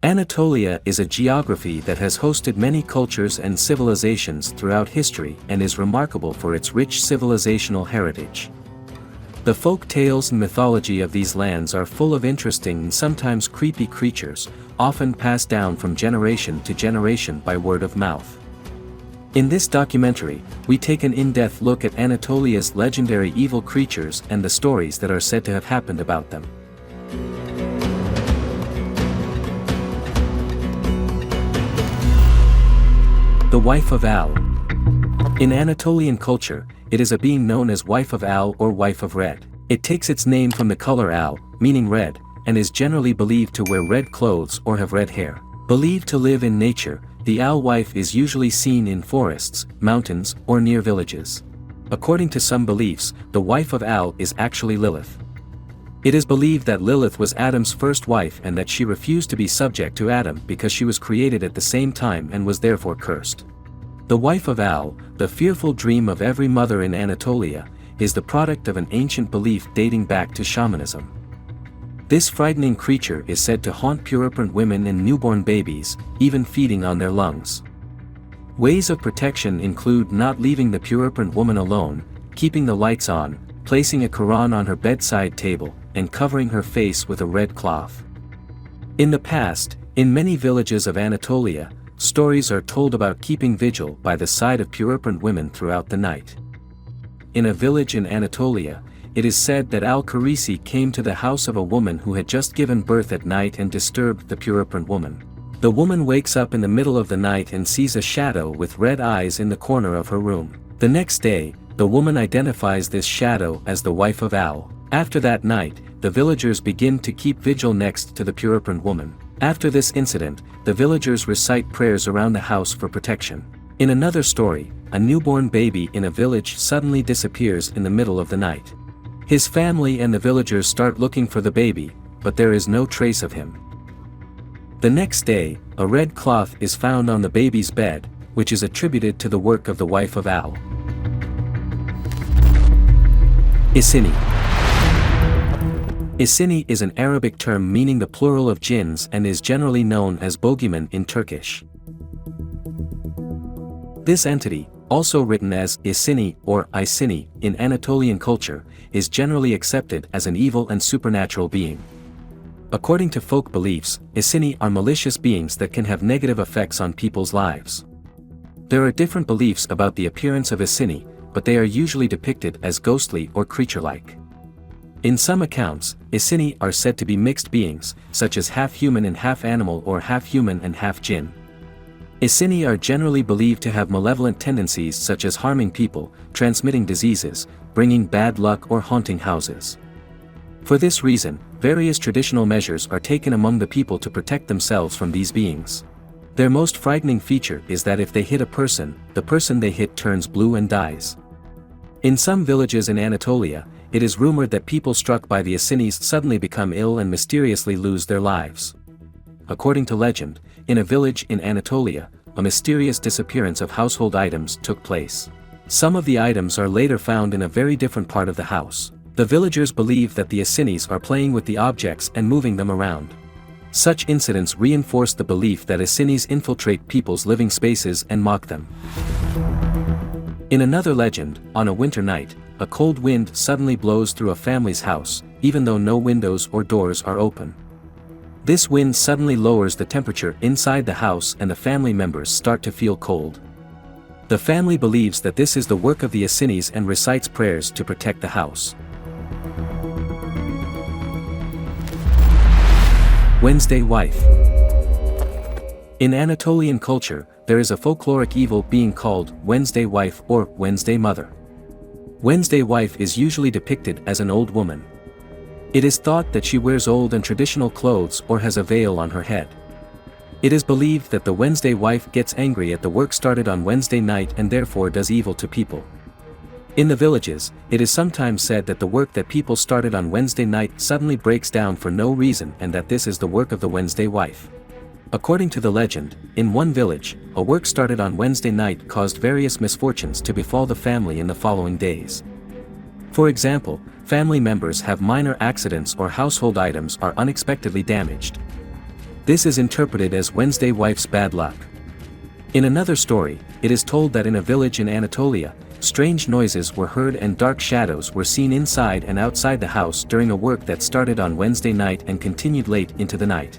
Anatolia is a geography that has hosted many cultures and civilizations throughout history and is remarkable for its rich civilizational heritage. The folk tales and mythology of these lands are full of interesting and sometimes creepy creatures, often passed down from generation to generation by word of mouth. In this documentary, we take an in-depth look at Anatolia's legendary evil creatures and the stories that are said to have happened about them. The wife of Al. In Anatolian culture, it is a being known as wife of Al or wife of Red. It takes its name from the color Al, meaning red, and is generally believed to wear red clothes or have red hair. Believed to live in nature, the Al wife is usually seen in forests, mountains, or near villages. According to some beliefs, the wife of Al is actually Lilith. It is believed that Lilith was Adam's first wife and that she refused to be subject to Adam because she was created at the same time and was therefore cursed. The wife of Al, the fearful dream of every mother in Anatolia, is the product of an ancient belief dating back to shamanism. This frightening creature is said to haunt purebred women and newborn babies, even feeding on their lungs. Ways of protection include not leaving the purebred woman alone, keeping the lights on, placing a Quran on her bedside table, and covering her face with a red cloth. In the past, in many villages of Anatolia, stories are told about keeping vigil by the side of purebred women throughout the night. In a village in Anatolia, it is said that Al-Karisi came to the house of a woman who had just given birth at night and disturbed the purebred woman. The woman wakes up in the middle of the night and sees a shadow with red eyes in the corner of her room. The next day, the woman identifies this shadow as the wife of Al. After that night, the villagers begin to keep vigil next to the purebred woman. After this incident, the villagers recite prayers around the house for protection. In another story, a newborn baby in a village suddenly disappears in the middle of the night. His family and the villagers start looking for the baby, but there is no trace of him. The next day, a red cloth is found on the baby's bed, which is attributed to the work of the wife of Al. Isini. Isini is an Arabic term meaning the plural of jinns and is generally known as bogeyman in Turkish. This entity, also written as Isini or Isini in Anatolian culture, is generally accepted as an evil and supernatural being. According to folk beliefs, Isini are malicious beings that can have negative effects on people's lives. There are different beliefs about the appearance of Isini, but they are usually depicted as ghostly or creature-like. In some accounts, Isini are said to be mixed beings, such as half human and half animal or half human and half jinn. Isini are generally believed to have malevolent tendencies such as harming people, transmitting diseases, bringing bad luck or haunting houses. For this reason, various traditional measures are taken among the people to protect themselves from these beings. Their most frightening feature is that if they hit a person, the person they hit turns blue and dies. In some villages in Anatolia, it is rumored that people struck by the Isinis suddenly become ill and mysteriously lose their lives. According to legend, in a village in Anatolia, a mysterious disappearance of household items took place. Some of the items are later found in a very different part of the house. The villagers believe that the Isinis are playing with the objects and moving them around. Such incidents reinforce the belief that Isinis infiltrate people's living spaces and mock them. In another legend, on a winter night, a cold wind suddenly blows through a family's house, even though no windows or doors are open. This wind suddenly lowers the temperature inside the house and the family members start to feel cold. The family believes that this is the work of the Isinis and recites prayers to protect the house. Wednesday wife. In Anatolian culture, there is a folkloric evil being called Wednesday wife or Wednesday mother. Wednesday wife is usually depicted as an old woman. It is thought that she wears old and traditional clothes or has a veil on her head. It is believed that the Wednesday wife gets angry at the work started on Wednesday night and therefore does evil to people. In the villages, it is sometimes said that the work that people started on Wednesday night suddenly breaks down for no reason and that this is the work of the Wednesday wife. According to the legend, in one village, a work started on Wednesday night caused various misfortunes to befall the family in the following days. For example, family members have minor accidents or household items are unexpectedly damaged. This is interpreted as Wednesday wife's bad luck. In another story, it is told that in a village in Anatolia, strange noises were heard and dark shadows were seen inside and outside the house during a work that started on Wednesday night and continued late into the night.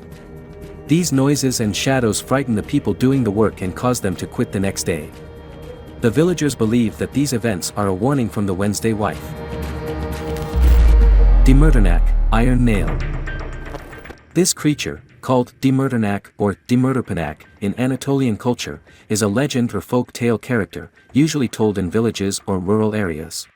These noises and shadows frightened the people doing the work and caused them to quit the next day. The villagers believe that these events are a warning from the Wednesday wife. Demurdernak, iron nail. This creature, called Demurdernak or Demurderpanak in Anatolian culture, is a legend or folk tale character, usually told in villages or rural areas.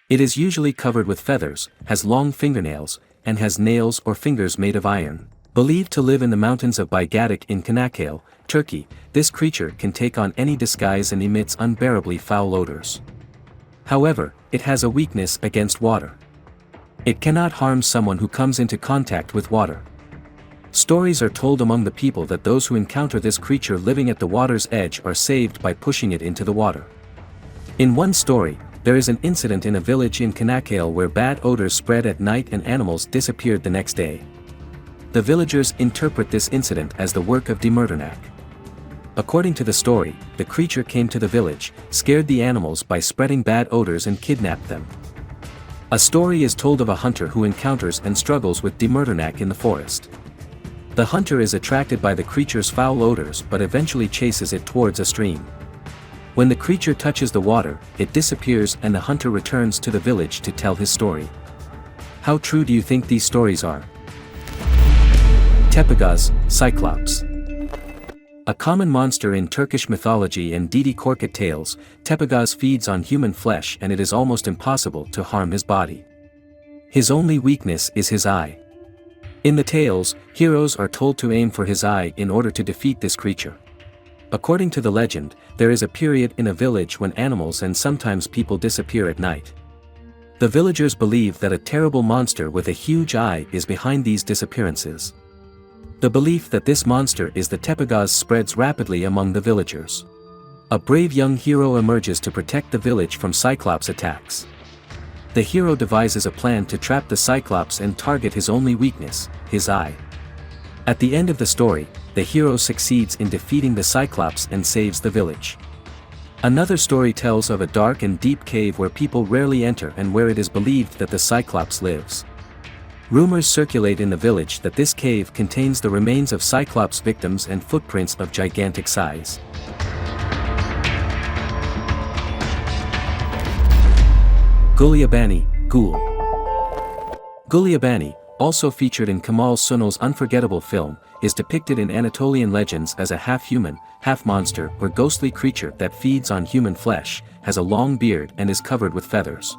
It is usually covered with feathers, has long fingernails, and has nails or fingers made of iron. Believed to live in the mountains of Baygadik in Çanakkale, Turkey, this creature can take on any disguise and emits unbearably foul odors. However, it has a weakness against water. It cannot harm someone who comes into contact with water. Stories are told among the people that those who encounter this creature living at the water's edge are saved by pushing it into the water. In one story, there is an incident in a village in Çanakkale where bad odors spread at night and animals disappeared the next day. The villagers interpret this incident as the work of Demurdernak. According to the story, the creature came to the village, scared the animals by spreading bad odors and kidnapped them. A story is told of a hunter who encounters and struggles with Demurdernak in the forest. The hunter is attracted by the creature's foul odors but eventually chases it towards a stream. When the creature touches the water, it disappears and the hunter returns to the village to tell his story. How true do you think these stories are? Tepegöz, Cyclops. A common monster in Turkish mythology and Dede Korkut tales, Tepegöz feeds on human flesh and it is almost impossible to harm his body. His only weakness is his eye. In the tales, heroes are told to aim for his eye in order to defeat this creature. According to the legend, there is a period in a village when animals and sometimes people disappear at night. The villagers believe that a terrible monster with a huge eye is behind these disappearances. The belief that this monster is the Tepegöz spreads rapidly among the villagers. A brave young hero emerges to protect the village from Cyclops attacks. The hero devises a plan to trap the Cyclops and target his only weakness, his eye. At the end of the story, the hero succeeds in defeating the Cyclops and saves the village. Another story tells of a dark and deep cave where people rarely enter and where it is believed that the Cyclops lives. Rumors circulate in the village that this cave contains the remains of Cyclops victims and footprints of gigantic size. Gulyabani, Ghoul. Gulyabani, also featured in Kemal Sunal's unforgettable film, is depicted in Anatolian legends as a half-human, half-monster or ghostly creature that feeds on human flesh, has a long beard and is covered with feathers.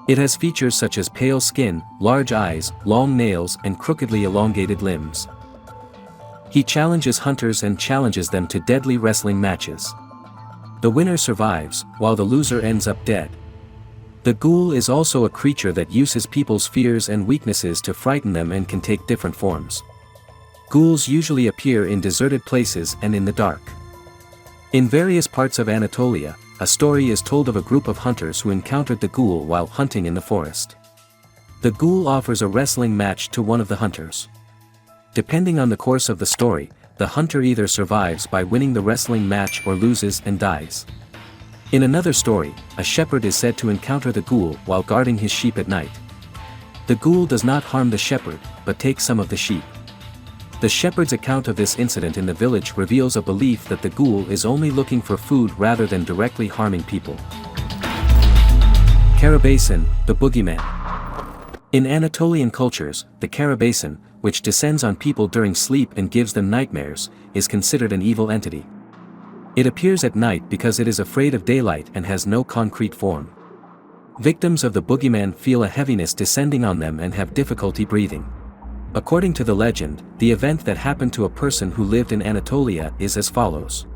It has features such as pale skin, large eyes, long nails and crookedly elongated limbs. He challenges hunters and challenges them to deadly wrestling matches. The winner survives, while the loser ends up dead. The ghoul is also a creature that uses people's fears and weaknesses to frighten them and can take different forms. Ghouls usually appear in deserted places and in the dark. In various parts of Anatolia, a story is told of a group of hunters who encountered the ghoul while hunting in the forest. The ghoul offers a wrestling match to one of the hunters. Depending on the course of the story, the hunter either survives by winning the wrestling match or loses and dies. In another story, a shepherd is said to encounter the ghoul while guarding his sheep at night. The ghoul does not harm the shepherd, but takes some of the sheep. The shepherd's account of this incident in the village reveals a belief that the ghoul is only looking for food rather than directly harming people. Karabasan, the boogeyman. In Anatolian cultures, the Karabasan, which descends on people during sleep and gives them nightmares, is considered an evil entity. It appears at night because it is afraid of daylight and has no concrete form. Victims of the boogeyman feel a heaviness descending on them and have difficulty breathing. According to the legend, the event that happened to a person who lived in Anatolia is as follows.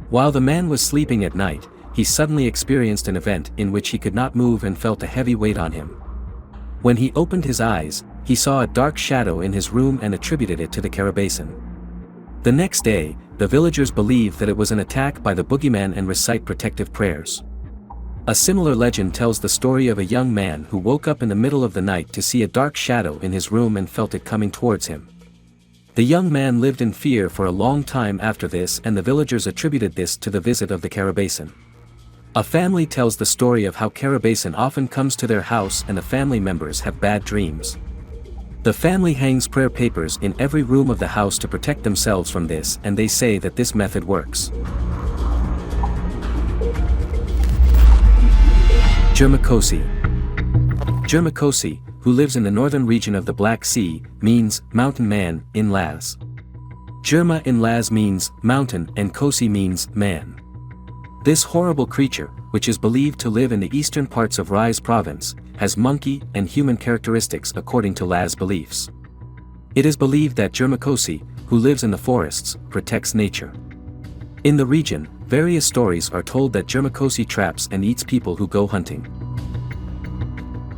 While the man was sleeping at night, he suddenly experienced an event in which he could not move and felt a heavy weight on him. When he opened his eyes, he saw a dark shadow in his room and attributed it to the Karabasan. The next day, the villagers believe that it was an attack by the boogeyman and recite protective prayers. A similar legend tells the story of a young man who woke up in the middle of the night to see a dark shadow in his room and felt it coming towards him. The young man lived in fear for a long time after this, and the villagers attributed this to the visit of the Karabasan. A family tells the story of how Karabasan often comes to their house and the family members have bad dreams. The family hangs prayer papers in every room of the house to protect themselves from this, and they say that this method works. Jermakosi. Jermakosi, who lives in the northern region of the Black Sea, means mountain man in Laz. Jerma in Laz means mountain and Kosi means man. This horrible creature, which is believed to live in the eastern parts of Rise province, has monkey and human characteristics according to Laz beliefs. It is believed that Jermakosi, who lives in the forests, protects nature. In the region, various stories are told that Jermakosi traps and eats people who go hunting.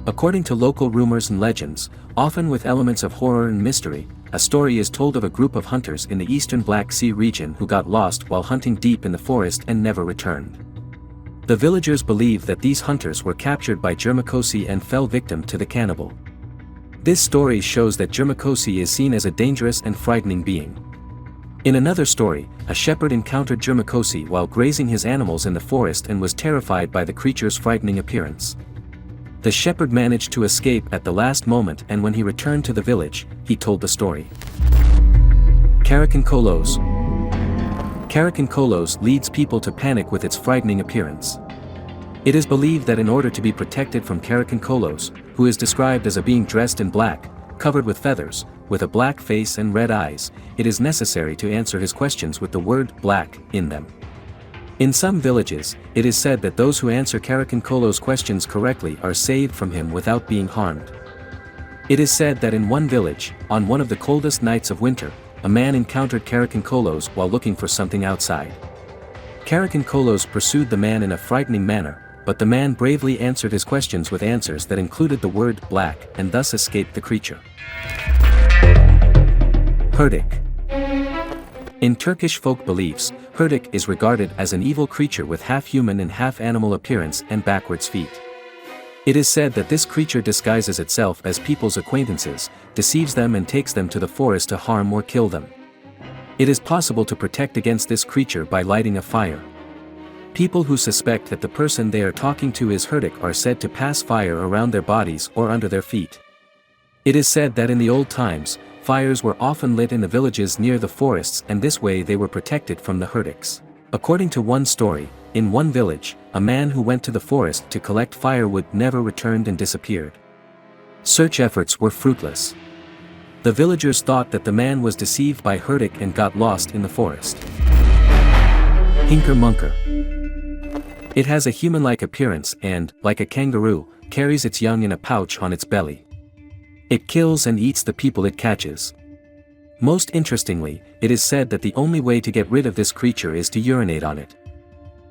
According to local rumors and legends, often with elements of horror and mystery, a story is told of a group of hunters in the eastern Black Sea region who got lost while hunting deep in the forest and never returned. The villagers believe that these hunters were captured by Jermakosi and fell victim to the cannibal. This story shows that Jermakosi is seen as a dangerous and frightening being. In another story, a shepherd encountered Jermakosi while grazing his animals in the forest and was terrified by the creature's frightening appearance. The shepherd managed to escape at the last moment, and when he returned to the village, he told the story. Karakankolos. Karakankolos leads people to panic with its frightening appearance. It is believed that in order to be protected from Karakankolos, who is described as a being dressed in black, covered with feathers, with a black face and red eyes, it is necessary to answer his questions with the word black in them. In some villages, it is said that those who answer Karakankolos' questions correctly are saved from him without being harmed. It is said that in one village, on one of the coldest nights of winter, a man encountered Karakankolos while looking for something outside. Karakankolos pursued the man in a frightening manner, but the man bravely answered his questions with answers that included the word black and thus escaped the creature. Hurdik. In Turkish folk beliefs, Hurdik is regarded as an evil creature with half-human and half-animal appearance and backwards feet. It is said that this creature disguises itself as people's acquaintances, deceives them and takes them to the forest to harm or kill them. It is possible to protect against this creature by lighting a fire. People who suspect that the person they are talking to is Hurdik are said to pass fire around their bodies or under their feet. It is said that in the old times, fires were often lit in the villages near the forests, and this way they were protected from the Hurdiks. According to one story, in one village, a man who went to the forest to collect firewood never returned and disappeared. Search efforts were fruitless. The villagers thought that the man was deceived by Hurdik and got lost in the forest. Hinker Munker. It has a human-like appearance and, like a kangaroo, carries its young in a pouch on its belly. It kills and eats the people it catches. Most interestingly, it is said that the only way to get rid of this creature is to urinate on it.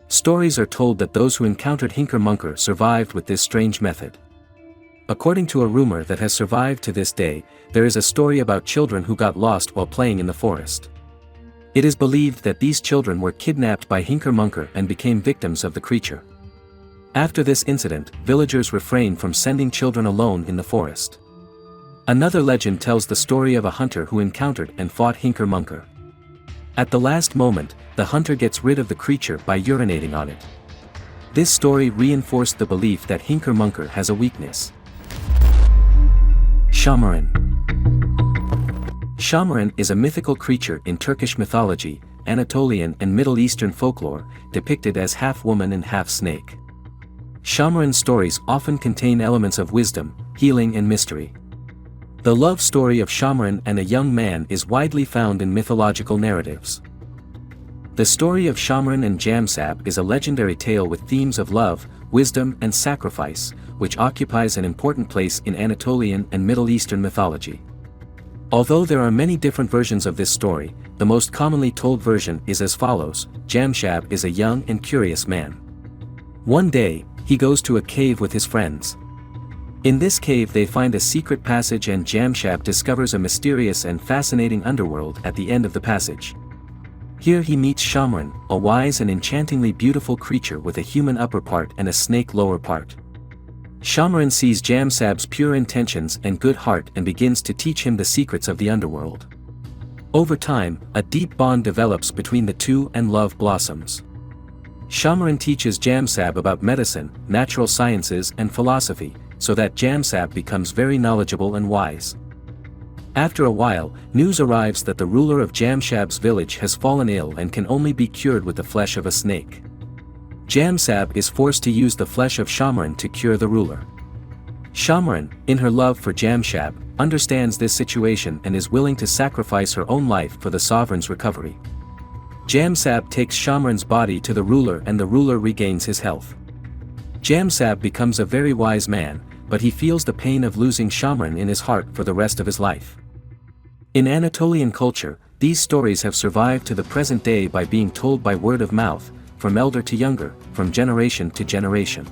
Stories are told that those who encountered Hinker Munker survived with this strange method. According to a rumor that has survived to this day, there is a story about children who got lost while playing in the forest. It is believed that these children were kidnapped by Hinker Munker and became victims of the creature. After this incident, villagers refrained from sending children alone in the forest. Another legend tells the story of a hunter who encountered and fought Hinker Munker. At the last moment, the hunter gets rid of the creature by urinating on it. This story reinforced the belief that Hinker Munker has a weakness. Shamaran. Shamaran is a mythical creature in Turkish mythology, Anatolian and Middle Eastern folklore, depicted as half woman and half snake. Shamaran stories often contain elements of wisdom, healing and mystery. The love story of Shamaran and a young man is widely found in mythological narratives. The story of Shamaran and Jamsab is a legendary tale with themes of love, wisdom and sacrifice, which occupies an important place in Anatolian and Middle Eastern mythology. Although there are many different versions of this story, the most commonly told version is as follows: Jamshab is a young and curious man. One day, he goes to a cave with his friends. In this cave they find a secret passage, and Jamshab discovers a mysterious and fascinating underworld at the end of the passage. Here he meets Shamaran, a wise and enchantingly beautiful creature with a human upper part and a snake lower part. Shamaran sees Jamsab's pure intentions and good heart and begins to teach him the secrets of the underworld. Over time, a deep bond develops between the two and love blossoms. Shamaran teaches Jamsab about medicine, natural sciences and philosophy, so that Jamsab becomes very knowledgeable and wise. After a while, news arrives that the ruler of Jamshab's village has fallen ill and can only be cured with the flesh of a snake. Jamsab is forced to use the flesh of Shamaran to cure the ruler. Shamaran, in her love for Jamshab, understands this situation and is willing to sacrifice her own life for the sovereign's recovery. Jamsab takes Shamaran's body to the ruler and the ruler regains his health. Jamsab becomes a very wise man, but he feels the pain of losing Shamaran in his heart for the rest of his life. In Anatolian culture, these stories have survived to the present day by being told by word of mouth, from elder to younger, from generation to generation.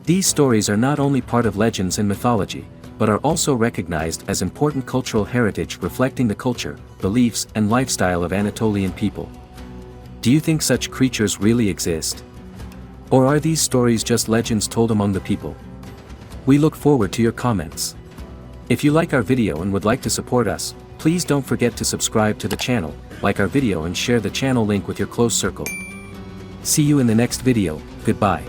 These stories are not only part of legends and mythology, but are also recognized as important cultural heritage reflecting the culture, beliefs and lifestyle of Anatolian people. Do you think such creatures really exist? Or are these stories just legends told among the people? We look forward to your comments. If you like our video and would like to support us, please don't forget to subscribe to the channel, like our video and share the channel link with your close circle. See you in the next video. Goodbye.